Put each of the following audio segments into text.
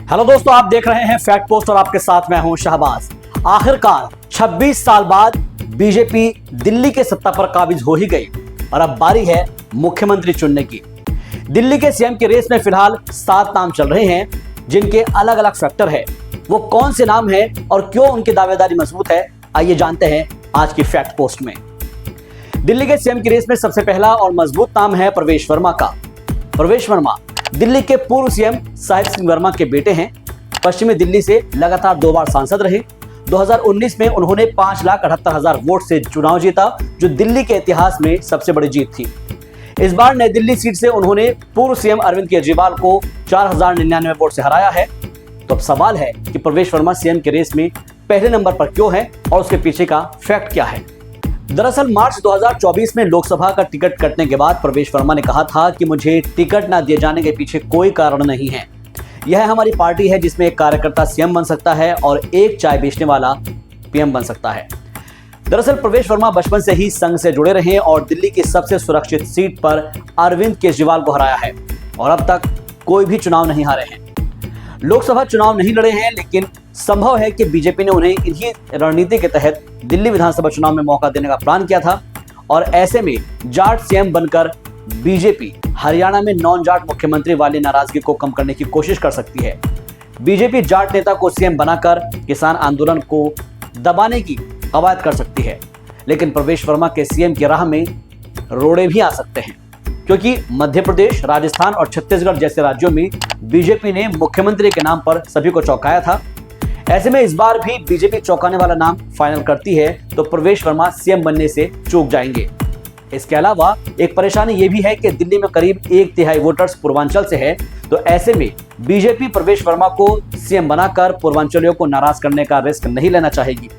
Hello दोस्तों, आप देख रहे हैं फैक्ट पोस्ट और आपके साथ मैं हूं शहबाज। आखिरकार 26 साल बाद बीजेपी दिल्ली के सत्ता पर काबिज हो ही गई और अब बारी है मुख्यमंत्री चुनने की। दिल्ली के सीएम की रेस में फिलहाल 7 नाम चल रहे हैं, जिनके अलग अलग फैक्टर है। वो कौन से नाम है और क्यों उनकी दावेदारी मजबूत है, आइए जानते हैं आज की फैक्ट पोस्ट में। दिल्ली के सीएम की रेस में सबसे पहला और मजबूत नाम है प्रवेश वर्मा का। प्रवेश वर्मा दिल्ली के पूर्व सीएम साहिब सिंह वर्मा के बेटे हैं। पश्चिमी दिल्ली से लगातार 2 बार सांसद रहे। 2019 में उन्होंने 5,78,000 वोट से चुनाव जीता, जो दिल्ली के इतिहास में सबसे बड़ी जीत थी। इस बार नई दिल्ली सीट से उन्होंने पूर्व सीएम अरविंद केजरीवाल को 4,099 वोट से हराया है। तो अब सवाल है कि प्रवेश वर्मा सीएम के रेस में पहले नंबर पर क्यों है और उसके पीछे का फैक्ट क्या है। दरअसल मार्च 2024 में लोकसभा का टिकट कटने के बाद प्रवेश वर्मा ने कहा था कि मुझे टिकट न दिए जाने के पीछे कोई कारण नहीं है। यह हमारी पार्टी है जिसमें एक कार्यकर्ता सीएम बन सकता है और एक चाय बेचने वाला पीएम बन सकता है। दरअसल प्रवेश वर्मा बचपन से ही संघ से जुड़े रहे और दिल्ली की सबसे सुरक्षित सीट पर अरविंद केजरीवाल को हराया है और अब तक कोई भी चुनाव नहीं हारे हैं। लोकसभा चुनाव नहीं लड़े हैं, लेकिन संभव है कि बीजेपी ने उन्हें इन्हीं रणनीति के तहत दिल्ली विधानसभा चुनाव में मौका देने का प्लान किया था और ऐसे में जाट सीएम बनकर बीजेपी हरियाणा में नॉन जाट मुख्यमंत्री वाली नाराजगी को कम करने की कोशिश कर सकती है। बीजेपी जाट नेता को सीएम बनाकर किसान आंदोलन को दबाने की कवायद कर सकती है, लेकिन प्रवेश वर्मा के सीएम की राह में रोड़े भी आ सकते हैं, क्योंकि मध्य प्रदेश, राजस्थान और छत्तीसगढ़ जैसे राज्यों में बीजेपी ने मुख्यमंत्री के नाम पर सभी को चौंकाया था। ऐसे में इस बार भी बीजेपी चौंकाने वाला नाम फाइनल करती है तो प्रवेश वर्मा सीएम बनने से चूक जाएंगे। इसके अलावा एक परेशानी ये भी है कि दिल्ली में करीब 1/3 वोटर्स पूर्वांचल से है, तो ऐसे में बीजेपी प्रवेश वर्मा को सीएम बनाकर पूर्वांचलियों को नाराज करने का रिस्क नहीं लेना चाहेगी।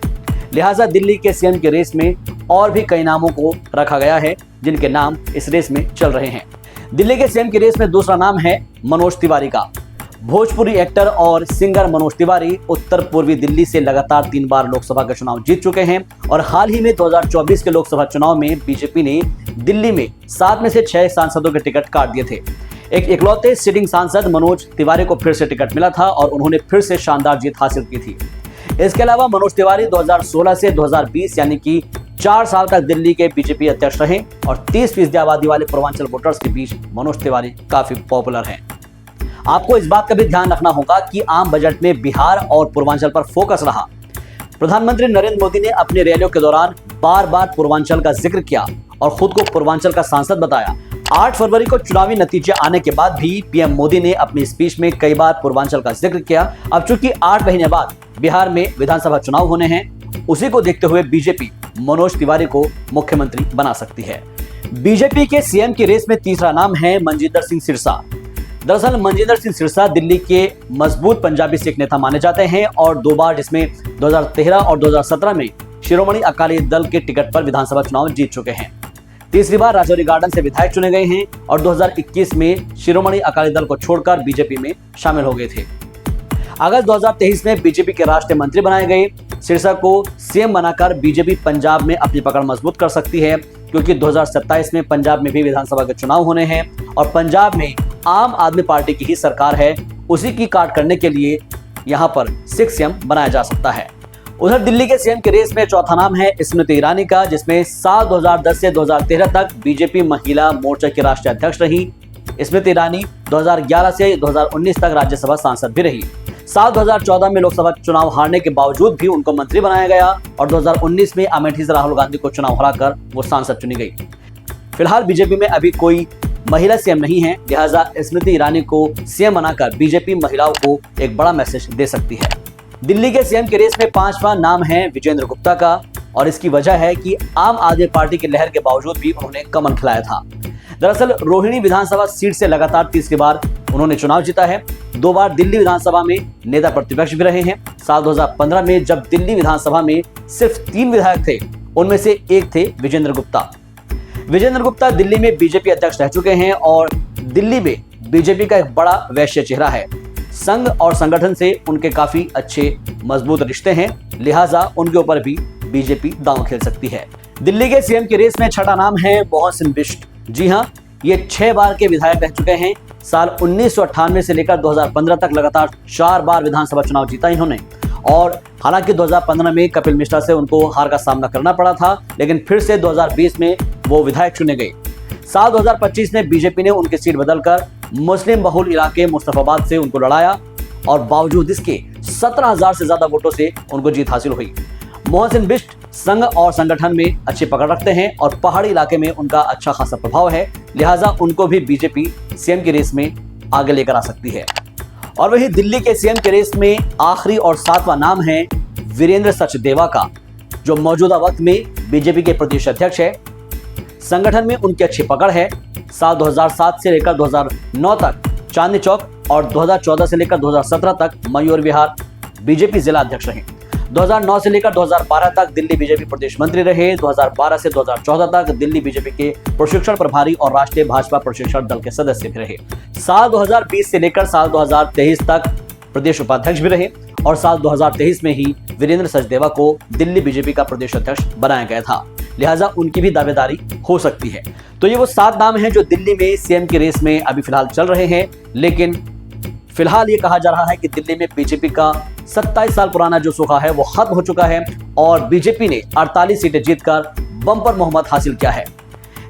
लिहाजा दिल्ली के सीएम के रेस में और भी कई नामों को रखा गया है, जिनके नाम इस रेस में चल रहे हैं। दिल्ली के सीएम की रेस में दूसरा नाम है मनोज तिवारी का। भोजपुरी एक्टर और सिंगर मनोज तिवारी उत्तर पूर्वी दिल्ली से लगातार 3 बार लोकसभा का चुनाव जीत चुके हैं और हाल ही में 2024 के लोकसभा चुनाव में बीजेपी ने दिल्ली में 7 में से 6 सांसदों के टिकट काट दिए थे। एक इकलौते सिटिंग सांसद मनोज तिवारी को फिर से टिकट मिला था और उन्होंने फिर से शानदार जीत हासिल की थी। इसके अलावा मनोज तिवारी 2016 से 2020 यानी कि 4 साल तक दिल्ली के बीजेपी अध्यक्ष रहे और 30% आबादी वाले पूर्वांचल वोटर्स के बीच मनोज तिवारी काफी पॉपुलर हैं। आपको इस बात का भी ध्यान रखना होगा कि आम बजट में बिहार और पूर्वांचल पर फोकस रहा। प्रधानमंत्री नरेंद्र मोदी ने अपनी रैलियों के दौरान बार-बार पूर्वांचल का जिक्र किया और खुद को पूर्वांचल का सांसद बताया। 8 फरवरी को चुनावी नतीजे आने के बाद भी पीएम मोदी ने अपनी स्पीच में कई बार पूर्वांचल का जिक्र किया। अब चूंकि 8 महीने बाद बिहार में विधानसभा चुनाव होने हैं, उसी को देखते हुए बीजेपी मनोज तिवारी को मुख्यमंत्री बना सकती है। बीजेपी के सीएम की रेस में तीसरा नाम है मनजिंदर सिंह सिरसा। दरअसल मनजिंदर सिंह सिरसा दिल्ली के मजबूत पंजाबी सिख नेता माने जाते हैं और 2 बार, जिसमें 2013 और 2017 में शिरोमणि अकाली दल के टिकट पर विधानसभा चुनाव जीत चुके हैं। तीसरी बार राजौरी गार्डन से विधायक चुने गए हैं और 2021 में शिरोमणि अकाली दल को छोड़कर बीजेपी में शामिल हो गए थे। अगस्त 2023 में बीजेपी के राष्ट्रीय मंत्री बनाए गए। सिरसा को सीएम बनाकर बीजेपी पंजाब में अपनी पकड़ मजबूत कर सकती है, क्योंकि 2027 में पंजाब में भी विधानसभा के चुनाव होने हैं और पंजाब में आम आदमी पार्टी की ही सरकार है। उसी की काट करने के लिए यहां पर सिख सीएम बनाया जा सकता है। उधर दिल्ली के सीएम के रेस में चौथा नाम है स्मृति ईरानी का, जिसमें साल 2010 से 2013 तक बीजेपी महिला मोर्चा की राष्ट्रीय अध्यक्ष रही। स्मृति ईरानी 2011 से 2019 तक राज्यसभा सांसद भी रही। साल 2014 में लोकसभा चुनाव हारने के बावजूद भी उनको मंत्री बनाया गया और 2019 में अमेठी से राहुल गांधी को चुनाव हराकर वो सांसद चुनी गई। फिलहाल बीजेपी में अभी कोई महिला सीएम नहीं है, लिहाजा स्मृति ईरानी को सीएम बनाकर बीजेपी महिलाओं को एक बड़ा मैसेज दे सकती है। दिल्ली के सीएम के रेस में 5वां नाम है विजेंद्र गुप्ता का और इसकी वजह है कि आम आदमी पार्टी की लहर के बावजूद भी उन्होंने कमल खिलाया था। दरअसल रोहिणी विधानसभा सीट से लगातार 30 बार उन्होंने चुनाव जीता है। 2 बार दिल्ली विधानसभा में नेता प्रतिपक्ष भी रहे हैं। साल 2015 में जब दिल्ली विधानसभा में सिर्फ 3 विधायक थे, उनमें से एक थे विजेंद्र गुप्ता। विजेंद्र गुप्ता दिल्ली में बीजेपी अध्यक्ष रह चुके हैं और दिल्ली में बीजेपी का एक बड़ा वैश्य चेहरा है। संघ और संगठन से उनके काफी अच्छे मजबूत रिश्ते हैं, लिहाजा उनके ऊपर भी बीजेपी दांव खेल सकती है। दिल्ली के सीएम की रेस में छठा नाम है मोहन सिंह बिष्ट। जी हां, ये 6 बार के विधायक रह चुके हैं साल 1998 से लेकर 2015 तक लगातार 4 बार विधानसभा चुनाव जीता इन्होंने। और हालांकि 2015 में कपिल मिश्रा से उनको हार का सामना करना पड़ा था, लेकिन फिर से 2020 में वो विधायक चुने गए। साल 2025 में बीजेपी ने उनकी सीट बदलकर मुस्लिम बहुल इलाके मुस्तफाबाद से उनको लड़ाया और बावजूद इसके 17,000 से ज्यादा वोटों से उनको जीत हासिल हुई। मोहन सिंह बिष्ट संघ और संगठन में अच्छी पकड़ रखते हैं और पहाड़ी इलाके में उनका अच्छा खासा प्रभाव है, लिहाजा उनको भी बीजेपी सीएम की रेस में आगे लेकर आ सकती है। और वही दिल्ली के सीएम की रेस में आखिरी और 7वां नाम है वीरेंद्र सचदेवा का, जो मौजूदा वक्त में बीजेपी के प्रदेश अध्यक्ष है। संगठन में उनकी अच्छी पकड़ है। साल 2007 से लेकर 2009 तक चांदनी चौक और 2014 से लेकर 2017 तक मयूर विहार बीजेपी जिला अध्यक्ष रहे। 2009 से लेकर 2012 तक दिल्ली बीजेपी प्रदेश मंत्री रहे। 2012 से 2014 तक दिल्ली बीजेपी के प्रशिक्षण प्रभारी और राष्ट्रीय भाजपा प्रशिक्षण दल के सदस्य भी रहे। साल 2020 से लेकर साल 2023 तक प्रदेश उपाध्यक्ष भी रहे और साल 2023 में ही वीरेंद्र सचदेवा को दिल्ली बीजेपी का प्रदेश अध्यक्ष बनाया गया था, लिहाजा उनकी भी दावेदारी हो सकती है। तो ये वो 7 नाम हैं जो दिल्ली में सीएम की रेस में अभी फिलहाल चल रहे हैं, लेकिन फिलहाल ये कहा जा रहा है कि दिल्ली में बीजेपी का 27 साल पुराना जो सुखा है वो खत्म हो चुका है और बीजेपी ने 48 सीटें जीतकर बम्पर बहुमत हासिल किया है।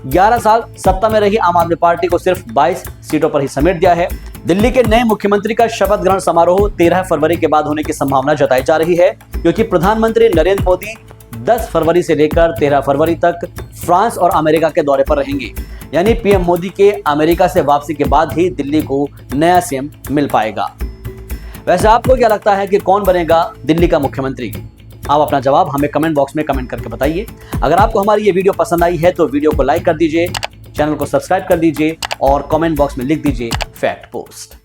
11 साल सत्ता में रही आम आदमी पार्टी को सिर्फ 22 सीटों पर ही समेट दिया है। दिल्ली के नए मुख्यमंत्री का शपथ ग्रहण समारोह 13 फरवरी के बाद होने की संभावना जताई जा रही है, क्योंकि प्रधानमंत्री नरेंद्र मोदी 10 फरवरी से लेकर 13 फरवरी तक फ्रांस और अमेरिका के दौरे पर रहेंगे। यानी पीएम मोदी के अमेरिका से वापसी के बाद ही दिल्ली को नया सीएम मिल पाएगा। वैसे आपको क्या लगता है कि कौन बनेगा दिल्ली का मुख्यमंत्री? आप अपना जवाब हमें कमेंट बॉक्स में कमेंट करके बताइए। अगर आपको हमारी ये वीडियो पसंद आई है तो वीडियो को लाइक कर दीजिए, चैनल को सब्सक्राइब कर दीजिए और कमेंट बॉक्स में लिख दीजिए फैक्ट पोस्ट।